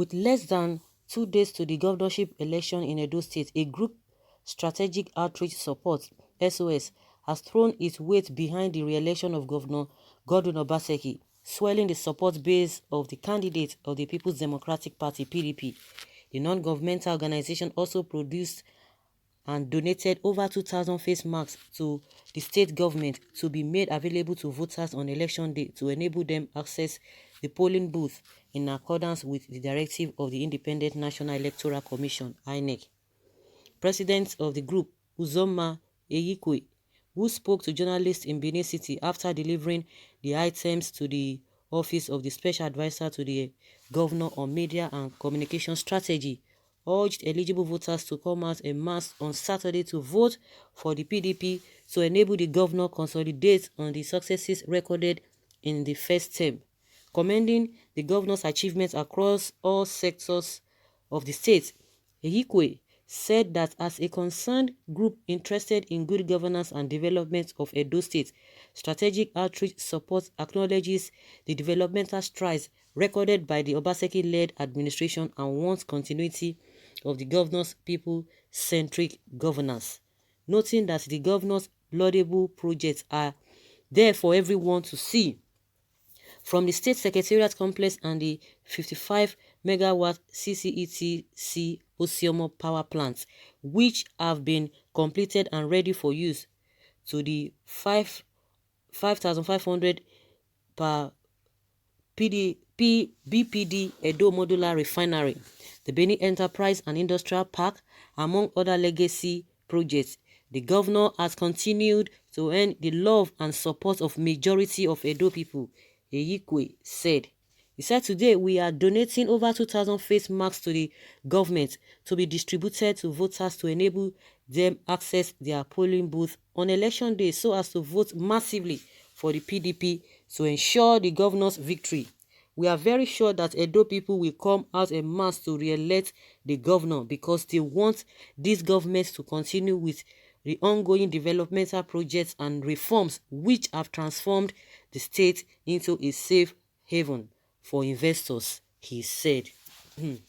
With less than 2 days to the governorship election in Edo State, a group Strategic Outreach Support (SOS) has thrown its weight behind the re-election of Governor Godwin Obaseki, swelling the support base of the candidate of the People's Democratic Party (PDP). The non-governmental organization also produced and donated over 2,000 face masks to the state government to be made available to voters on election day to enable them access the polling booth in accordance with the directive of the Independent National Electoral Commission (INEC). President of the group, Uzoma Eyikwe, who spoke to journalists in Benin City after delivering the items to the office of the Special Advisor to the Governor on Media and Communication Strategy, urged eligible voters to come out en masse on Saturday to vote for the PDP to enable the governor consolidate on the successes recorded in the first term. Commending the governor's achievements across all sectors of the state, Eyikwe said that as a concerned group interested in good governance and development of Edo State, Strategic Outreach Support acknowledges the developmental strides recorded by the Obaseki-led administration and wants continuity of the governor's people-centric governance, noting that the governor's laudable projects are there for everyone to see. From the State Secretariat Complex and the 55 megawatt CCETC Oshiomole power plants, which have been completed and ready for use, to the 5,500 per BPD Edo Modular Refinery, the Benin Enterprise and Industrial Park, among other legacy projects. The governor has continued to earn the love and support of majority of Edo people, Eyikwe said. He said, today we are donating over 2,000 face masks to the government to be distributed to voters to enable them access their polling booth on election day so as to vote massively for the PDP to ensure the governor's victory. We are very sure that Edo people will come out en masse to re-elect the governor because they want this government to continue with the ongoing developmental projects and reforms which have transformed the state into a safe haven for investors, he said. 2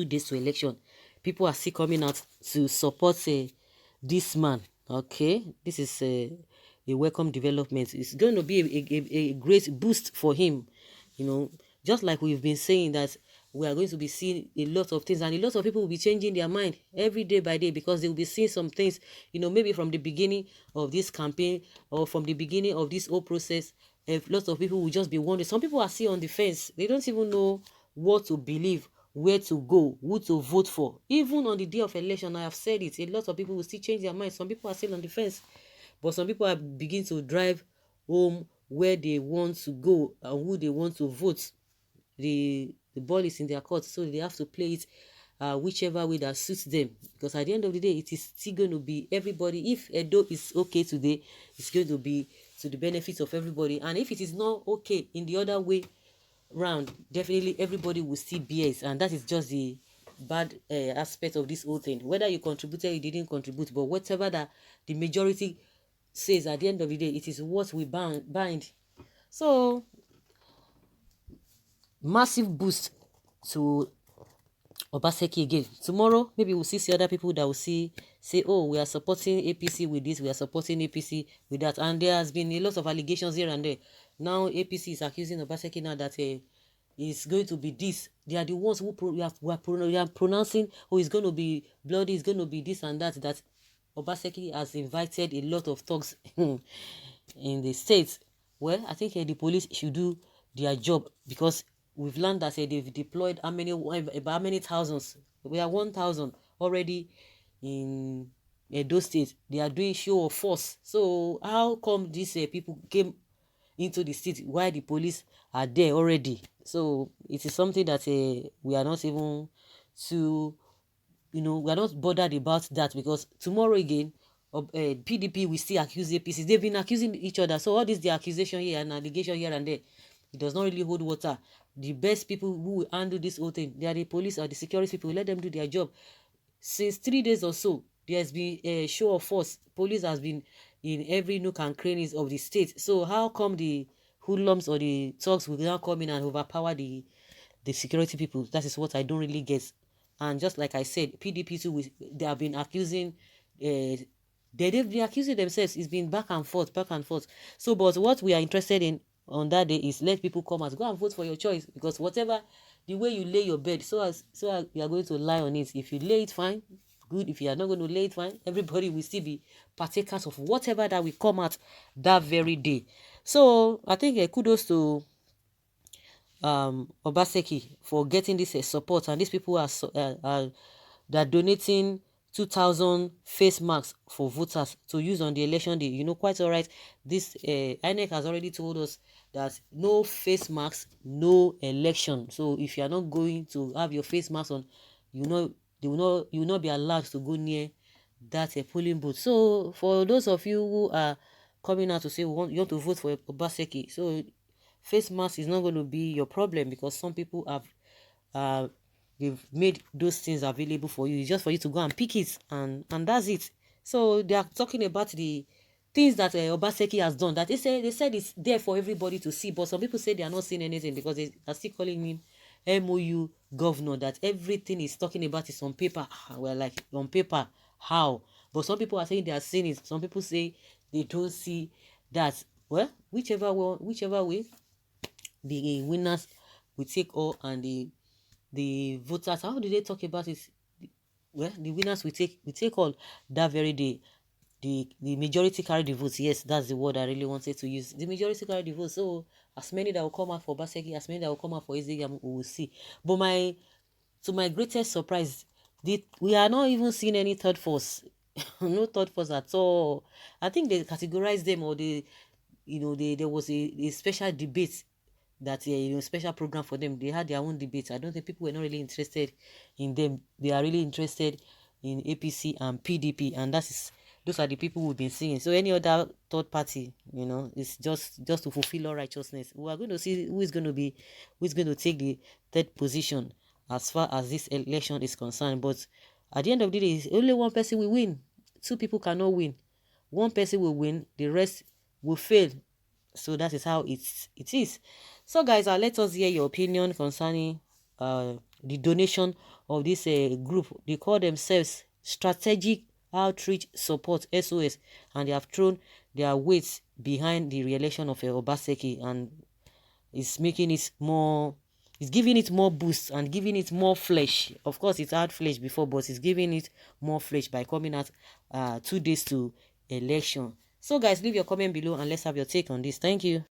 days to election. People are still coming out to support this man. Okay, this is a welcome development. It's going to be a great boost for him. You know, just like we've been saying that we are going to be seeing a lot of things, and a lot of people will be changing their mind every day by day because they will be seeing some things, you know, maybe from the beginning of this campaign or from the beginning of this whole process. Lots of people will just be wondering. Some people are still on the fence. They don't even know what to believe, where to go, who to vote for. Even on the day of election, I have said it, a lot of people will still change their minds. Some people are still on the fence, but some people are beginning to drive home where they want to go and who they want to vote. The ball is in their court, so they have to play it whichever way that suits them, because at the end of the day it is still going to be everybody. If Edo is okay today, it's going to be to the benefit of everybody, and if it is not okay in the other way round, definitely everybody will still bear it, and that is just the bad aspect of this whole thing. Whether you contributed, you didn't contribute, but whatever that the majority says, at the end of the day, it is what we bind. So massive boost to Obaseki again. Tomorrow, maybe we'll see other people that will say, oh, we are supporting APC with this, we are supporting APC with that. And there has been a lot of allegations here and there. Now, APC is accusing Obaseki now that it's going to be this. They are the ones who are pronouncing, oh, it's going to be bloody, it's going to be this and that Obaseki has invited a lot of thugs in the states. Well, I think the police should do their job, because we've learned that they've deployed how many thousands? We are 1,000 already in Edo State. They are doing show of force. So how come these people came into the state while the police are there already? So it is something that we are not even too, we are not bothered about that, because tomorrow again, PDP will still accuse APC. They've been accusing each other. So all this, the accusation here and allegation here and there, it does not really hold water. The best people who will handle this whole thing, they are the police or the security people. Let them do their job. Since 3 days or so, there has been a show of force. Police has been in every nook and crannies of the state. So how come the hoodlums or the thugs will now come in and overpower the the security people. That is what I don't really get. And just like I said, PDP too, they have been accusing, they've been accusing themselves. It's been back and forth, back and forth. So, but what we are interested in on that day is let people come out, go and vote for your choice, because whatever the way you lay your bed, so as you are going to lie on it. If you lay it, fine, good. If you are not going to lay it, fine. Everybody will still be partakers of whatever that will come out that very day. So I think kudos to Obaseki for getting this support, and these people are they're donating 2,000 face masks for voters to use on the election day. You know, quite all right. This INEC has already told us that no face masks, no election. So if you are not going to have your face mask on, you know you will not be allowed to go near that polling booth. So for those of you who are coming out to say you want to vote for Obaseki, so face mask is not going to be your problem, because some people have they've made those things available for you. It's just for you to go and pick it, and that's it. So they are talking about the things that Obaseki has done, that they said it's there for everybody to see, but some people say they are not seeing anything because they are still calling him MOU governor, that everything is talking about is on paper. Well, like, on paper, how? But some people are saying they are seeing it. Some people say they don't see that. Well, whichever way, the winners will take all, and the voters, how do they talk about it? Well, the winners will take all that very day. The majority carry the votes. Yes, that's the word I really wanted to use. The majority carry the votes. So as many that will come out for Baseki, as many that will come out for Ezegam, we will see. But to my greatest surprise, we are not even seeing any third force. No third force at all. I think they categorized them, or there was a special debate, that special program for them. They had their own debates. I don't think people were not really interested in them. They are really interested in APC and PDP, and those are the people we've been seeing. So any other third party, it's just to fulfill all righteousness. We are going to see who is going to take the third position as far as this election is concerned. But at the end of the day, only one person will win. Two people cannot win. One person will win, the rest will fail. So that is how it is. So guys, let us hear your opinion concerning the donation of this group. They call themselves Strategic Outreach Support, SOS, and they have thrown their weight behind the re-election of Obaseki, and it's making it more, it's giving it more boost and giving it more flesh. Of course, it had flesh before, but it's giving it more flesh by coming out 2 days to election. So guys, leave your comment below and let's have your take on this. Thank you.